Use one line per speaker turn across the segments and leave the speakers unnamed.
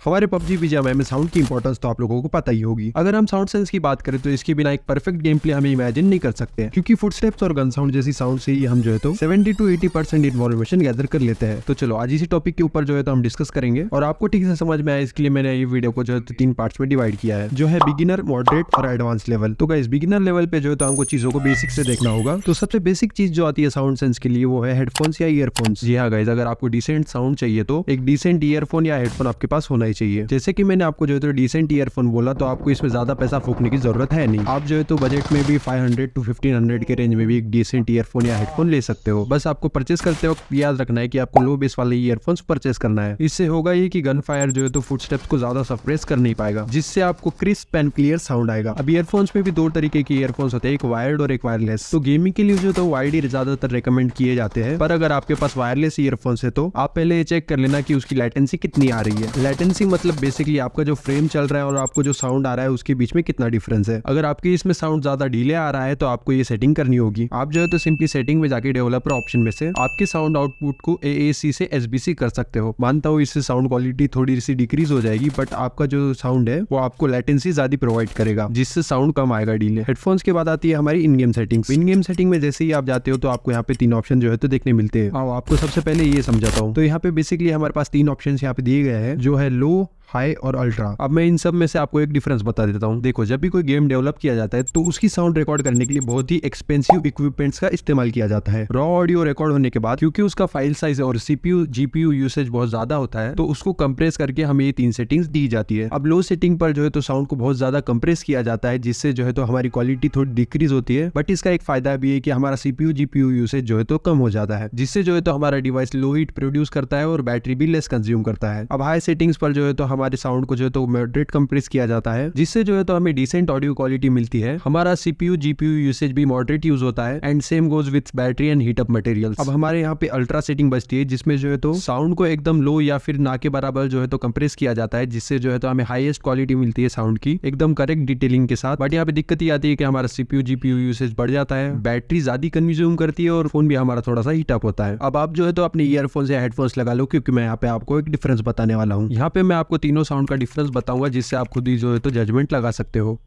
हमारे PUBG BGMI में sound की इंपॉर्टेंस तो आप लोगों को पता ही होगी। अगर हम साउंड सेंस की बात करें तो इसके बिना एक परफेक्ट गेम प्ले हमें इमेजिन नहीं कर सकते, क्योंकि फुटस्टेप्स और गन साउंड जैसी साउंड से ही हम जो है तो 70 to 80% इन्फॉर्मेशन गैदर कर लेते हैं। तो चलो आज इसी टॉपिक के ऊपर जो है तो हम डिस्कस करेंगे और आपको ठीक से समझ में आए इसके लिए मैंने ये वीडियो को जो है तो 3 पार्ट्स में डिवाइड किया है, जो है बिगिनर, मॉडरेट और एडवांस लेवल। तो गाइस बिगिनर लेवल पे जो है तो हमको चीजों को बेसिक से देखना होगा। तो सबसे बेसिक चीज जो आती है साउंड सेंस के लिए वो है हेडफोन्स या ईयरफोन्स। जी हाँ गाइस, अगर आपको डिसेंट साउंड चाहिए तो एक डिसेंट ईयरफोन या हेडफोन आपके पास होना ही चाहिए। जैसे कि मैंने आपको जो है तो डिसेंट ईयरफोन बोला, तो आपको इसमें ज्यादा पैसा फूकने की जरूरत है नहीं। आप जो है तो बजट में भी 500 to 1500 के रेंज में भी एक डिसेंट ईयरफोन या हेडफोन ले सकते हो। बस आपको परचेस करते वक्त याद रखना है कि आपको लो बेस वाले ईयरफोन्स परचेस करना है। इससे होगा ये कि गन फायर जो है तो फुटस्टेप्स को ज्यादा सप्रेस कर नहीं पाएगा, जिससे आपको क्रिस्प एंड क्लियर साउंड आएगा। अब ईयरफोन्स में भी दो तरीके के ईयरफोन्स होते हैं, एक वायर्ड और एक वायरलेस। तो गेमिंग के लिए जो तो वायर्ड ही ज्यादातर रेकमेंड किए जाते हैं, पर अगर आपके पास वायरलेस ईयरफोन्स है तो आप पहले ये चेक कर लेना कि उसकी लेटेंसी कितनी आ रही है। लेटेंसी मतलब बेसिकली आपका जो फ्रेम चल रहा है और आपको जो साउंड आ रहा है उसके बीच में कितना डिफरेंस है। अगर आपके इसमें साउंड ज्यादा डिले आ रहा है तो आपको ये सेटिंग करनी होगी। आप जो है तो सिंपली सेटिंग में जाके डेवलपर ऑप्शन में से आपके साउंड आउटपुट को AAC से SBC कर सकते हो। मानता हूँ इससे साउंड क्वालिटी थोड़ी सी डिक्रीज हो जाएगी, बट आपका जो साउंड है वो आपको लेटेंसी ज्यादा प्रोवाइड करेगा, जिससे साउंड कम आएगा डिले। हेडफोन्स के बाद आती है हमारी इन गेम सेटिंग्स। इन गेम सेटिंग में जैसे ही आप जाते हो तो आपको यहाँ पे 3 ऑप्शन जो है तो देखने मिलते हैं। आपको सबसे पहले ये समझाता हूँ। तो यहाँ पे बेसिकली हमारे पास 3 ऑप्शन यहाँ पे दिए गए हैं, जो है लो, हाई और अल्ट्रा। अब मैं इन सब में से आपको एक डिफरेंस बता देता हूँ। देखो, जब भी कोई गेम डेवलप किया जाता है तो उसकी साउंड रिकॉर्ड करने के लिए बहुत ही एक्सपेंसिव इक्विपमेंट्स का इस्तेमाल किया जाता है। रॉ ऑडियो रिकॉर्ड होने के बाद क्योंकि उसका फाइल साइज और CPU GPU यूसेज बहुत ज्यादा होता है, तो उसको कंप्रेस करके हमें ये 3 सेटिंग्स दी जाती है। अब लो सेटिंग पर जो है तो साउंड को बहुत ज्यादा कंप्रेस किया जाता है, जिससे जो है तो हमारी क्वालिटी थोड़ी डिक्रीज होती है। बट इसका एक फायदा भी है कि हमारा CPU GPU यूसेज जो है तो कम हो जाता है, जिससे जो है तो हमारा डिवाइस लो हीट प्रोड्यूस करता है और बैटरी भी लेस कंज्यूम करता है। अब हाई सेटिंग्स पर जो है तो हमारे साउंड को जो है तो मॉडरेट कंप्रेस किया जाता है, जिससे जो है तो हमें डिसेंट ऑडियो क्वालिटी मिलती है। हमारा CPU GPU यूसेज भी मॉडरेट यूज होता है and same goes with battery and heat up materials. अब हमारे यहाँ पे अल्ट्रा सेटिंग बचती है, जिसमें जो है तो साउंड को एकदम लो या फिर ना के बराबर जो है तो कंप्रेस किया जाता है, जिससे जो है तो हमें हाईएस्ट क्वालिटी मिलती है साउंड की, एकदम करेक्ट डिटेलिंग के साथ। बट यहाँ पे दिक्कत ये आती है कि हमारा CPU GPU यूसेज बढ़ जाता है, बैटरी ज्यादा कंज्यूम करती है और फोन भी हमारा थोड़ा सा हीट अप होता है। अब आप जो है तो अपने ईयरफोन्स या हेडफोन्स लगा लो, क्योंकि मैं यहाँ पे आपको एक डिफरेंस बताने वाला हूँ। यहाँ पे मैं आपको तीनों साउंड का डिफरेंस बताऊंगा, जिससे आप खुद ही जो है तो जजमेंट लगा सकते हो।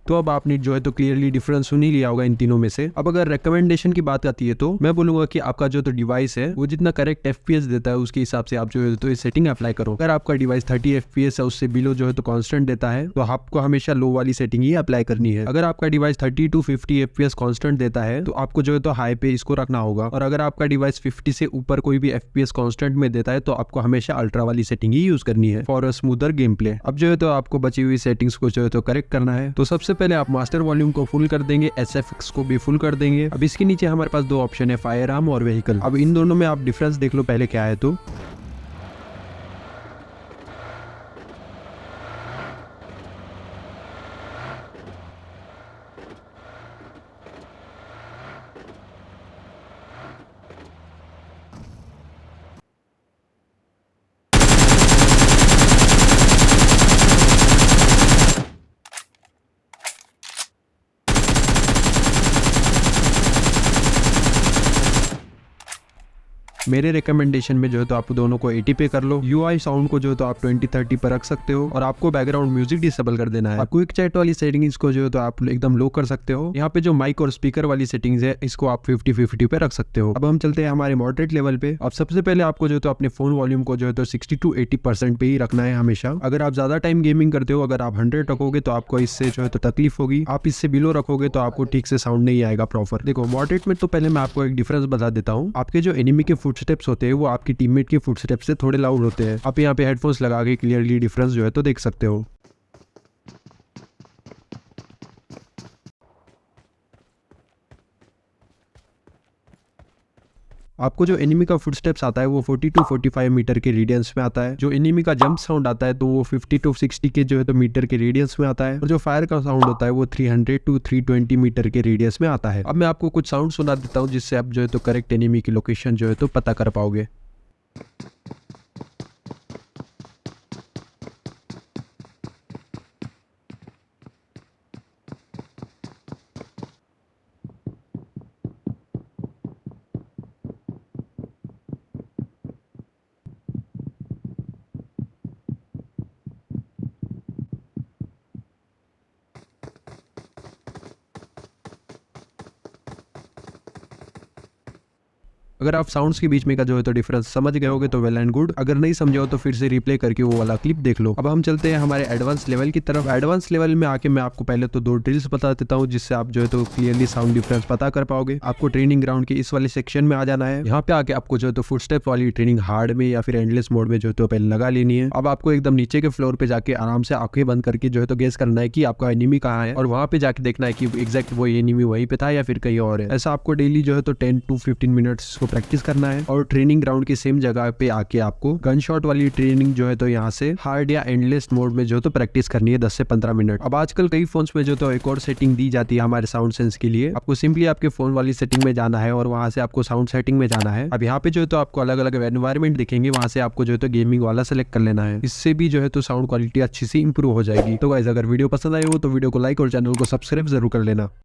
तो अब आपने जो है तो क्लियरली डिफरेंस सुन ही लिया होगा इन तीनों में से। अब अगर रिकमेंडेशन की बात आती है तो मैं बोलूंगा कि आपका जो तो डिवाइस है वो जितना करेक्ट FPS देता है उसके हिसाब से आप जो है तो ये सेटिंग अप्लाई करो। अगर आपका डिवाइस 30 FPS है, उससे बिलो जो है तो कांस्टेंट देता है, तो आपको हमेशा लो वाली सेटिंग ही अप्लाई करनी है। अगर आपका डिवाइस 30 to 50 FPS कांस्टेंट देता है तो आपको जो है तो हाई पे इसको रखना होगा। और अगर आपका डिवाइस 50 से ऊपर कोई भी FPS कांस्टेंट में देता है तो आपको हमेशा अल्ट्रा वाली सेटिंग ही यूज करनी है for a smoother game play. अब जो है तो आपको बची हुई सेटिंग्स को जो है तो करेक्ट करना है। तो सबसे पहले आप मास्टर वॉल्यूम को फुल कर देंगे, SFX को भी फुल कर देंगे। अब इसके नीचे हमारे पास 2 ऑप्शन है, फायर आर्म और व्हीकल। अब इन दोनों में आप डिफरेंस देख लो पहले क्या है। तो मेरे रिकमेंडेशन में जो है तो आप दोनों को 80 पे कर लो। UI साउंड को जो है तो आप 20-30 पर रख सकते हो और आपको बैकग्राउंड म्यूजिक डिसेबल कर देना है। क्विक चैट वाली सेटिंग्स को जो है तो आप एकदम लो कर सकते हो। यहाँ पे जो माइक और स्पीकर वाली सेटिंग्स है इसको आप 50-50 पे रख सकते हो। अब हम चलते हैं हमारे मॉडरेट लेवल पे। अब सबसे पहले आपको जो है तो अपने फोन वॉल्यूम को जो है तो 60 to 80% पे ही रखना है हमेशा। अगर आप ज्यादा टाइम गेमिंग करते हो, अगर आप 100 रखोगे तो आपको इससे जो है तो तकलीफ होगी। आप इससे बिलो रखोगे तो आपको ठीक से साउंड नहीं आएगा प्रॉपर। देखो, मॉडरेट में तो पहले मैं आपको एक डिफरेंस बता देता हूँ। आपके जो एनिमी के फुटस्टेप्स होते हैं वो आपकी टीममेट के फुटस्टेप्स से थोड़े लाउड होते हैं। आप यहाँ पे हेडफोन्स लगा के क्लियरली डिफरेंस जो है तो देख सकते हो। आपको जो एनिमी का फुटस्टेप्स आता है वो 40 टू 45 मीटर के रेडियंस में आता है। जो एनिमी का जंप साउंड आता है तो वो 50 टू 60 के जो है तो मीटर के रेडियंस में आता है। और जो फायर का साउंड होता है वो 300 टू 320 मीटर के रेडियस में आता है। अब मैं आपको कुछ साउंड सुना देता हूँ जिससे आप जो है तो करेक्ट एनिमी की लोकेशन जो है तो पता कर पाओगे। अगर आप साउंड्स के बीच में का जो है तो डिफरेंस समझ गए होगे तो वेल एंड गुड, अगर नहीं समझे हो तो फिर से रिप्ले करके वो वाला क्लिप देख लो। अब हम चलते हैं हमारे एडवांस लेवल की तरफ। एडवांस लेवल में आके मैं आपको पहले तो 2 ड्रिल्स बता देता हूँ जिससे आप जो है तो क्लियरली साउंड डिफरेंस पता कर पाओगे। आपको ट्रेनिंग ग्राउंड के इस वाले सेक्शन में आ जाना है। यहाँ पे आके आपको जो है तो फुटस्टेप वाली ट्रेनिंग हार्ड में या फिर एंडलेस मोड में जो है तो पहले लगा लेनी है। अब आपको एकदम नीचे के फ्लोर पे जाके आराम से आंखें बंद करके जो है तो गेस करना है कि आपका एनिमी कहाँ है, और वहाँ पे जाके देखना है कि एग्जैक्ट वो एनिमी वहीं पे था या फिर कहीं और है। ऐसा आपको डेली जो है तो 10 टू 15 मिनट्स को प्रैक्टिस करना है। और ट्रेनिंग ग्राउंड की सेम जगह पे आके आपको गन शॉट वाली ट्रेनिंग जो है तो यहाँ से हार्ड या एंडलेस मोड में जो तो प्रैक्टिस करनी है 10 से 15 मिनट। अब आजकल कई फोन्स में जो तो एक और सेटिंग दी जाती है हमारे साउंड सेंस के लिए। आपको सिंपली आपके फोन वाली सेटिंग में जाना है और वहां से आपको साउंड सेटिंग में जाना है। अब यहाँ पे जो है तो आपको अलग अलग एनवायरमेंट दिखेंगे, वहां से आपको जो है तो गेमिंग वाला सेलेक्ट कर लेना है। इससे भी जो है तो साउंड क्वालिटी अच्छी सी इंप्रूव हो जाएगी। तो गाइस अगर वीडियो पसंद आई हो तो वीडियो को लाइक और चैनल को सब्सक्राइब जरूर कर लेना।